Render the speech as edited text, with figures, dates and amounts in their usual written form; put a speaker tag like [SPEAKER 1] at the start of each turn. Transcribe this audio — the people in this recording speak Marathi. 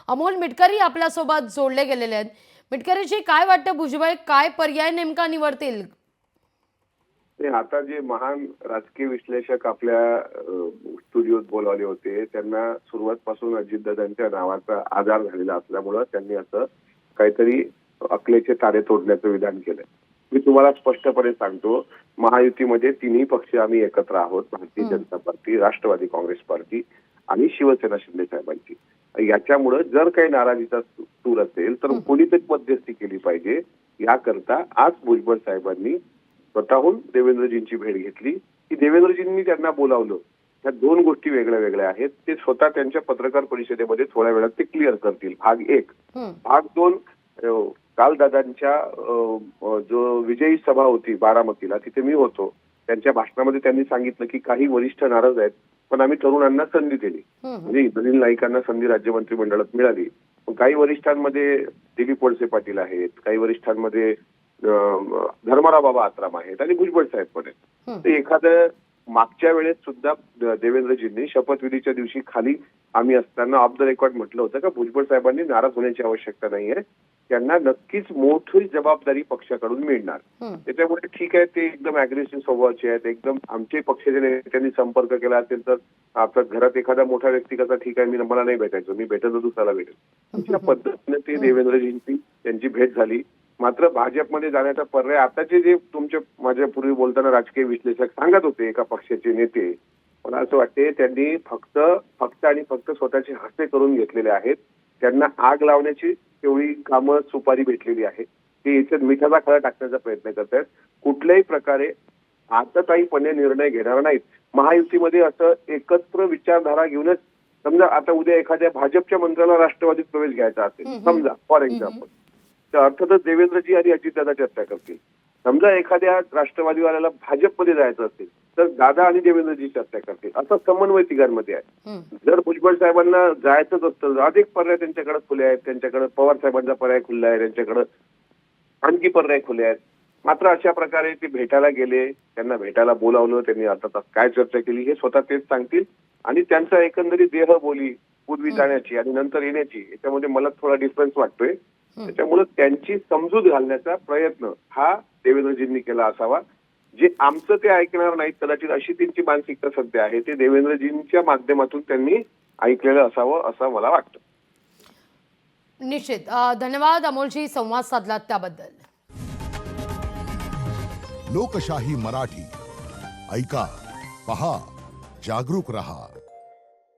[SPEAKER 1] अमोल मिटकरी आपल्यासोबत जोडले गेलेले आहेत. मिटकरीजी, काय वाटतं भुजबळ काय पर्याय नेमका निवडतील?
[SPEAKER 2] ते आता जे महान राजकीय विश्लेषक आपल्या स्टुडिओत बोलावले होते त्यांना सुरुवातपासून अजितदादांच्या नावाचा आधार झालेला असल्यामुळं त्यांनी असं काहीतरी अकलेचे तारे तोडण्याचं विधान केलंय. मी तुम्हाला स्पष्टपणे सांगतो, महायुतीमध्ये तिन्ही पक्ष आम्ही एकत्र आहोत. भारतीय जनता पार्टी, राष्ट्रवादी काँग्रेस पार्टी आणि शिवसेना शिंदे साहेबांची. याच्यामुळं जर काही नाराजीचा सूर असेल तर कोणीतरी मध्यस्थी केली पाहिजे. याकरता आज भुजबळ साहेबांनी स्वतःहून देवेंद्रजींची भेट घेतली की देवेंद्रजींनी त्यांना बोलावलं. त्या दोन गोष्टी वेगळ्या वेगळ्या आहेत. ते स्वतः त्यांच्या पत्रकार परिषदेमध्ये थोड्या वेळात ते क्लिअर करतील. भाग एक. भाग दोन, काल दादांच्या जो विजयी सभा होती बारामतीला, तिथे मी होतो. त्यांच्या भाषणामध्ये त्यांनी सांगितलं की काही वरिष्ठ नाराज आहेत, पण आम्ही तरुणांना संधी दिली. म्हणजे इंद्रनील नाईकांना संधी राज्य मंत्रिमंडळात मिळाली. पण काही वरिष्ठांमध्ये दिलीप वळसे पाटील आहेत, काही वरिष्ठांमध्ये धर्मराव बाबा आत्राम आहेत आणि भुजबळ साहेब पण आहेत. तर एखादं मागच्या वेळेस सुद्धा देवेंद्रजींनी शपथविधीच्या दिवशी खाली आम्ही असताना ऑफ द रेकॉर्ड म्हटलं होतं का भुजबळ साहेबांनी नाराज होण्याची आवश्यकता नाहीये, त्यांना नक्कीच मोठी जबाबदारी पक्षाकडून मिळणार. त्याच्यामुळे ठीक आहे, ते एकदम अग्रेसिव्ह स्वभावाचे आहेत, एकदम आमचे पक्षाचे नेत्यांनी संपर्क केला असेल तर आपल्या घरात एखादा मोठा व्यक्ती कसा ठीक आहे मला नाही भेटायचं, मी भेटत दुसऱ्याला भेटेल, अशा पद्धतीने ते देवेंद्रजींची त्यांची भेट झाली. मात्र भाजपमध्ये जाण्याचा पर्याय आताचे जे तुमचे माझ्या पूर्वी बोलताना राजकीय विश्लेषक सांगत होते एका पक्षाचे नेते, मला असं वाटते त्यांनी फक्त आणि फक्त स्वतःचे हस्ते करून घेतलेले आहेत. त्यांना आग लावण्याची तेवढी कामं सुपारी भेटलेली आहे. ते याच्यात मिठाचा खडा टाकण्याचा प्रयत्न करत आहेत. कुठल्याही प्रकारे आतताईपणे निर्णय घेणार नाहीत. महायुतीमध्ये असं एकत्र विचारधारा घेऊनच, समजा आता उद्या एखाद्या भाजपच्या मंत्र्याला राष्ट्रवादीत प्रवेश घ्यायचा असेल समजा फॉर एक्झाम्पल, तर अर्थातच देवेंद्रजी आणि अजितदादा चर्चा करतील. समजा एखाद्या राष्ट्रवादीवाल्याला भाजपमध्ये जायचं असेल तर दादा आणि देवेंद्रजी चर्चा करतील. असा समन्वय तिघांमध्ये आहे. जर भुजबळ साहेबांना जायचंच असतं, अनेक पर्याय त्यांच्याकडे खुले आहेत. त्यांच्याकडे पवार साहेबांचा पर्याय खुला आहे, त्यांच्याकडे आणखी पर्याय खुले आहेत. मात्र अशा प्रकारे ते भेटायला गेले, त्यांना भेटायला बोलावलं, त्यांनी आता काय चर्चा केली हे स्वतः तेच सांगतील. आणि त्यांचा एकंदरीत देहबोली पूर्वी जाण्याची आणि नंतर येण्याची याच्यामध्ये मला थोडा डिफरन्स वाटतोय. त्याच्यामुळे त्यांची समजूत घालण्याचा प्रयत्न हा देवेंद्रजींनी केला असावा. जे आमचं ते ऐकणार नाहीत कदाचित अशी त्यांची मानसिकता सध्या आहे, ते देवेंद्रजींच्या माध्यमातून त्यांनी ऐकलेलं असावं असं मला वाटतं.
[SPEAKER 1] निश्चित. धन्यवाद अमोलजी, संवाद साधलात त्याबद्दल.
[SPEAKER 3] लोकशाही मराठी ऐका, पहा, जागरूक रहा.